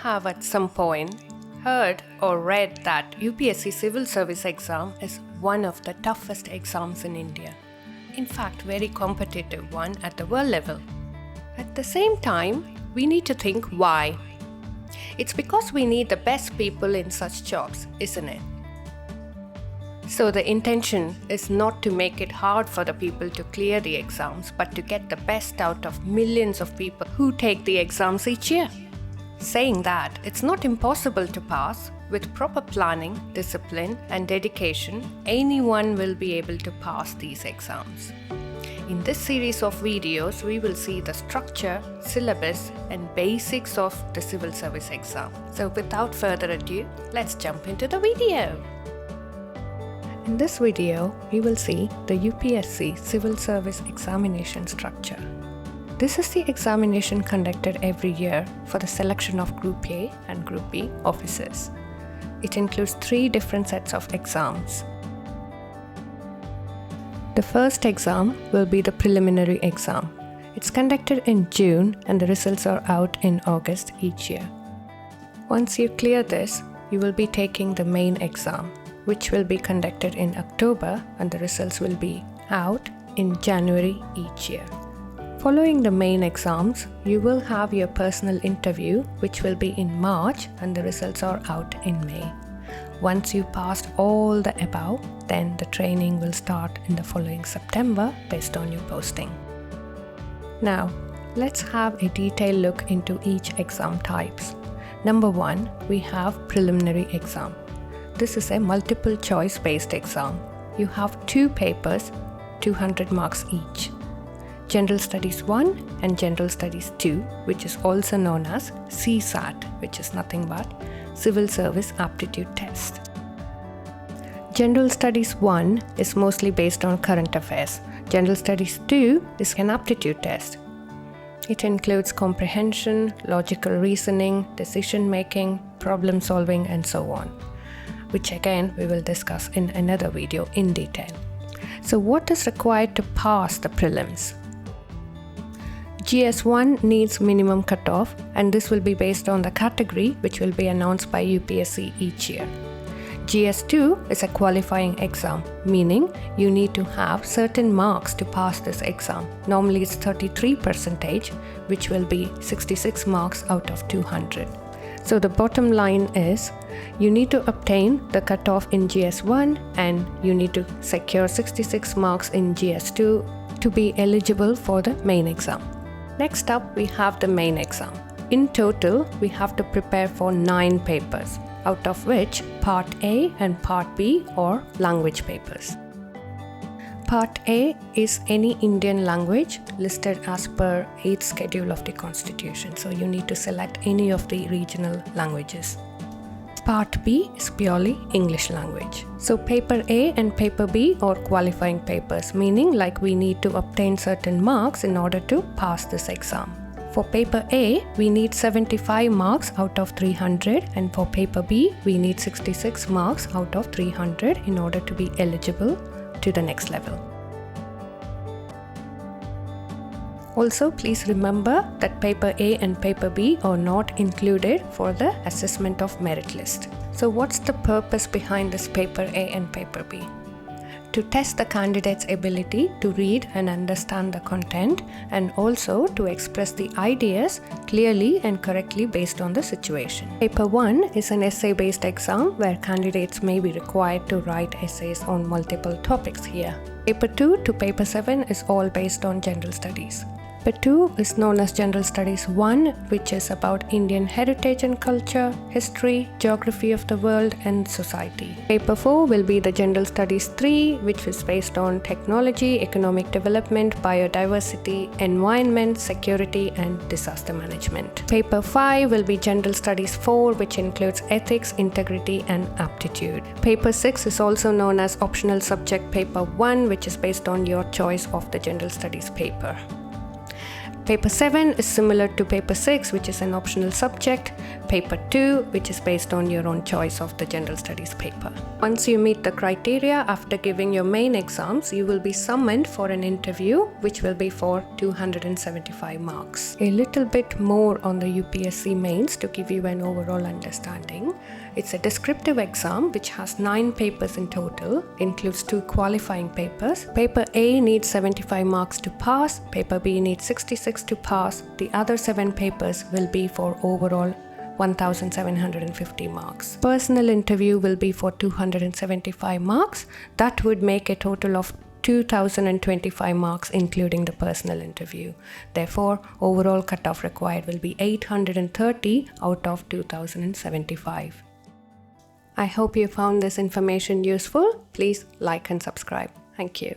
have at some point heard or read that UPSC Civil Service exam is one of the toughest exams in India. In fact, very competitive one at the world level. At the same time, we need to think why. It's because we need the best people in such jobs, isn't it? So the intention is not to make it hard for the people to clear the exams, but to get the best out of millions of people who take the exams each year. Saying that, it's not impossible to pass. With proper planning, discipline, and dedication, anyone will be able to pass these exams. In this series of videos, we will see the structure, syllabus, and basics of the civil service exam. So without further ado, let's jump into the video. In this video, we will see the UPSC Civil Service examination structure. This is the examination conducted every year for the selection of Group A and Group B officers. It includes 3 different sets of exams. The first exam will be the preliminary exam. It's conducted in June and the results are out in August each year. Once you clear this, you will be taking the main exam, which will be conducted in October and the results will be out in January each year. Following the main exams, you will have your personal interview, which will be in March and the results are out in May. Once you passed all the above, then the training will start in the following September based on your posting. Now, let's have a detailed look into each exam types. Number 1, we have preliminary exam. This is a multiple choice based exam. You have 2 papers, 200 marks each. General Studies 1 and General Studies 2, which is also known as CSAT, which is nothing but Civil Service Aptitude Test. General Studies 1 is mostly based on current affairs. General Studies 2 is an aptitude test. It includes comprehension, logical reasoning, decision making, problem solving, and so on, which again we will discuss in another video in detail. So what is required to pass the prelims? GS1 needs minimum cutoff, and this will be based on the category which will be announced by UPSC each year. GS2 is a qualifying exam, meaning you need to have certain marks to pass this exam. Normally it's 33%, which will be 66 marks out of 200. So the bottom line is you need to obtain the cutoff in GS1 and you need to secure 66 marks in GS2 to be eligible for the main exam. Next up, we have the main exam. In total, we have to prepare for 9 papers, out of which Part A and Part B are language papers. Part A is any Indian language listed as per 8th schedule of the Constitution. So you need to select any of the regional languages. Part B is purely English language. So paper A and paper B are qualifying papers, meaning like we need to obtain certain marks in order to pass this exam. For paper A, we need 75 marks out of 300, and for paper B, we need 66 marks out of 300 in order to be eligible to the next level. Also, please remember that paper A and paper B are not included for the assessment of merit list. So what's the purpose behind this paper A and paper B? To test the candidate's ability to read and understand the content, and also to express the ideas clearly and correctly based on the situation. Paper 1 is an essay-based exam where candidates may be required to write essays on multiple topics here. Paper 2 to Paper 7 is all based on general studies. Paper 2 is known as General Studies 1, which is about Indian heritage and culture, history, geography of the world, and society. Paper 4 will be the General Studies 3, which is based on technology, economic development, biodiversity, environment, security, and disaster management. Paper 5 will be General Studies 4, which includes ethics, integrity, and aptitude. Paper 6 is also known as Optional Subject Paper 1, which is based on your choice of the General Studies paper. Paper 7 is similar to Paper 6, which is an optional subject. Paper 2, which is based on your own choice of the General Studies paper. Once you meet the criteria after giving your main exams, you will be summoned for an interview, which will be for 275 marks. A little bit more on the UPSC mains to give you an overall understanding. It's a descriptive exam which has 9 papers in total, includes 2 qualifying papers. Paper A needs 75 marks to pass, Paper B needs 66 to pass. The other 7 papers will be for overall 1750 marks. Personal interview will be for 275 marks. That would make a total of 2025 marks including the personal interview. Therefore, overall cutoff required will be 830 out of 2075. I hope you found this information useful. Please like and subscribe. Thank you.